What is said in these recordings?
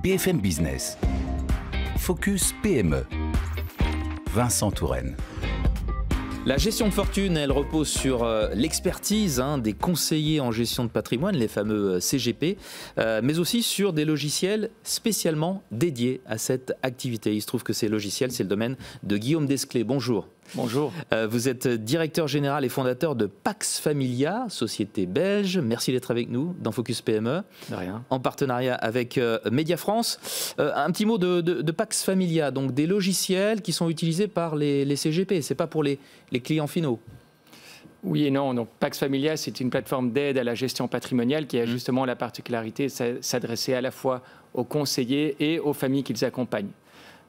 BFM Business. Focus PME. Vincent Touraine. La gestion de fortune, elle repose sur l'expertise des conseillers en gestion de patrimoine, les fameux CGP, mais aussi sur des logiciels spécialement dédiés à cette activité. Il se trouve que ces logiciels, c'est le domaine de Guillaume Desclés. Bonjour. Bonjour. Vous êtes directeur général et fondateur de Pax Familia, société belge. Merci d'être avec nous dans Focus PME. De rien. En partenariat avec Média France. Un petit mot de Pax Familia, donc des logiciels qui sont utilisés par les CGP. Ce n'est pas pour les clients finaux. Oui et non. Donc, Pax Familia, c'est une plateforme d'aide à la gestion patrimoniale qui a justement la particularité de s'adresser à la fois aux conseillers et aux familles qu'ils accompagnent.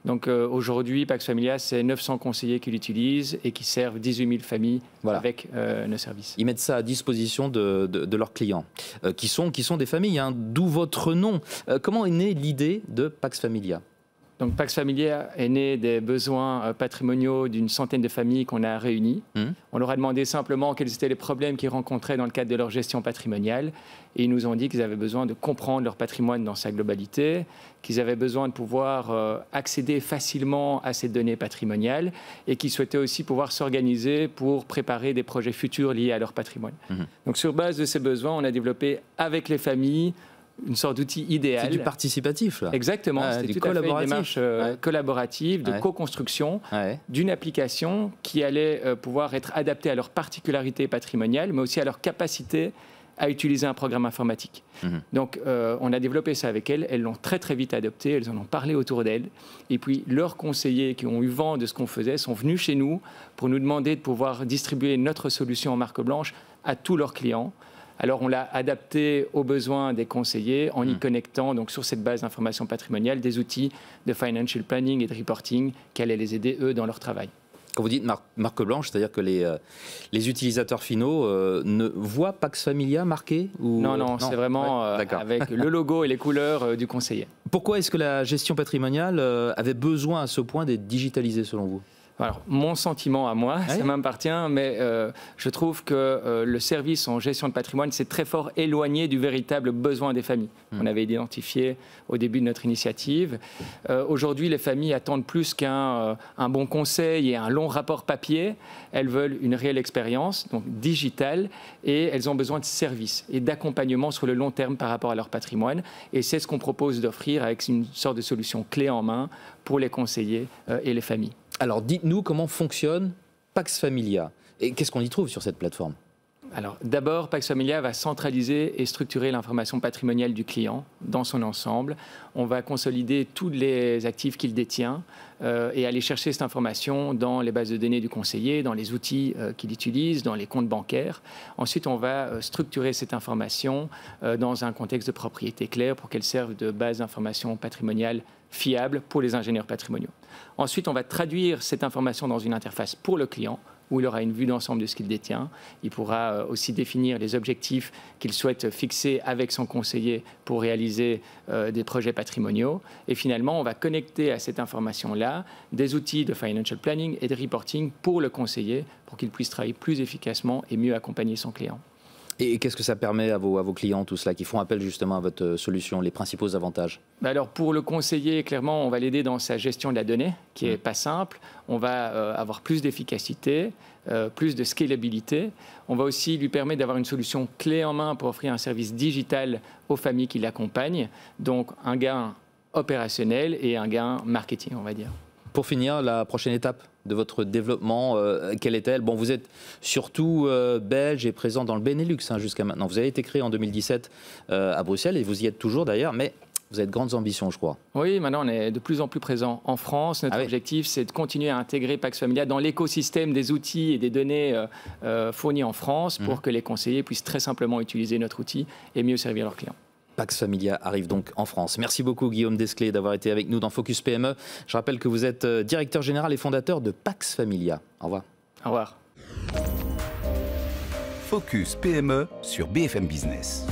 Donc aujourd'hui, Pax Familia, c'est 900 conseillers qui l'utilisent et qui servent 18 000 familles avec nos services. Ils mettent ça à disposition de leurs clients, qui sont des familles, d'où votre nom. Comment est née l'idée de Pax Familia ? Donc Pax Familia est né des besoins patrimoniaux d'une centaine de familles qu'on a réunies. On leur a demandé simplement quels étaient les problèmes qu'ils rencontraient dans le cadre de leur gestion patrimoniale. Et ils nous ont dit qu'ils avaient besoin de comprendre leur patrimoine dans sa globalité, qu'ils avaient besoin de pouvoir accéder facilement à ces données patrimoniales et qu'ils souhaitaient aussi pouvoir s'organiser pour préparer des projets futurs liés à leur patrimoine. Donc sur base de ces besoins, on a développé avec les familles une sorte d'outil idéal. C'est du participatif, là. Exactement. C'était tout à fait une démarche collaborative, de co-construction d'une application qui allait pouvoir être adaptée à leurs particularités patrimoniales, mais aussi à leur capacité à utiliser un programme informatique. Donc, on a développé ça avec elles. Elles l'ont très, très vite adopté. Elles en ont parlé autour d'elles. Et puis, leurs conseillers qui ont eu vent de ce qu'on faisait sont venus chez nous pour nous demander de pouvoir distribuer notre solution en marque blanche à tous leurs clients. Alors, on l'a adapté aux besoins des conseillers en y connectant, donc, sur cette base d'information patrimoniale, des outils de financial planning et de reporting qui allaient les aider, eux, dans leur travail. Quand vous dites marque blanche, c'est-à-dire que les utilisateurs finaux ne voient Pax Familia marqué ou... Non, c'est vraiment avec le logo et les couleurs du conseiller. Pourquoi est-ce que la gestion patrimoniale avait besoin à ce point d'être digitalisée, selon vous ? Alors, mon sentiment à moi, ça m'appartient, mais je trouve que le service en gestion de patrimoine s'est très fort éloigné du véritable besoin des familles. On avait identifié au début de notre initiative. Aujourd'hui, les familles attendent plus qu'un bon conseil et un long rapport papier. Elles veulent une réelle expérience, donc digitale, et elles ont besoin de services et d'accompagnement sur le long terme par rapport à leur patrimoine. Et c'est ce qu'on propose d'offrir avec une sorte de solution clé en main pour les conseillers et les familles. Alors, dites-nous comment fonctionne Pax Familia et qu'est-ce qu'on y trouve sur cette plateforme ? Alors, d'abord, Pax Familia va centraliser et structurer l'information patrimoniale du client dans son ensemble. On va consolider tous les actifs qu'il détient et aller chercher cette information dans les bases de données du conseiller, dans les outils qu'il utilise, dans les comptes bancaires. Ensuite, on va structurer cette information dans un contexte de propriété clair pour qu'elle serve de base d'information patrimoniale fiable pour les ingénieurs patrimoniaux. Ensuite, on va traduire cette information dans une interface pour le client, où il aura une vue d'ensemble de ce qu'il détient. Il pourra aussi définir les objectifs qu'il souhaite fixer avec son conseiller pour réaliser des projets patrimoniaux. Et finalement, on va connecter à cette information-là des outils de financial planning et de reporting pour le conseiller, pour qu'il puisse travailler plus efficacement et mieux accompagner son client. Et qu'est-ce que ça permet à vos clients, tout cela, qui font appel justement à votre solution, les principaux avantages ? Alors pour le conseiller, clairement, on va l'aider dans sa gestion de la donnée, qui n'est pas simple. On va avoir plus d'efficacité, plus de scalabilité. On va aussi lui permettre d'avoir une solution clé en main pour offrir un service digital aux familles qui l'accompagnent. Donc un gain opérationnel et un gain marketing, on va dire. Pour finir, la prochaine étape de votre développement, quelle est-elle ? Bon, vous êtes surtout belge et présent dans le Benelux jusqu'à maintenant. Vous avez été créé en 2017 à Bruxelles et vous y êtes toujours d'ailleurs, mais vous avez de grandes ambitions, je crois. Oui, maintenant on est de plus en plus présent en France. Notre objectif, c'est de continuer à intégrer Pax Familia dans l'écosystème des outils et des données fournis en France pour que les conseillers puissent très simplement utiliser notre outil et mieux servir leurs clients. Pax Familia arrive donc en France. Merci beaucoup Guillaume Desclés d'avoir été avec nous dans Focus PME. Je rappelle que vous êtes directeur général et fondateur de Pax Familia. Au revoir. Au revoir. Focus PME sur BFM Business.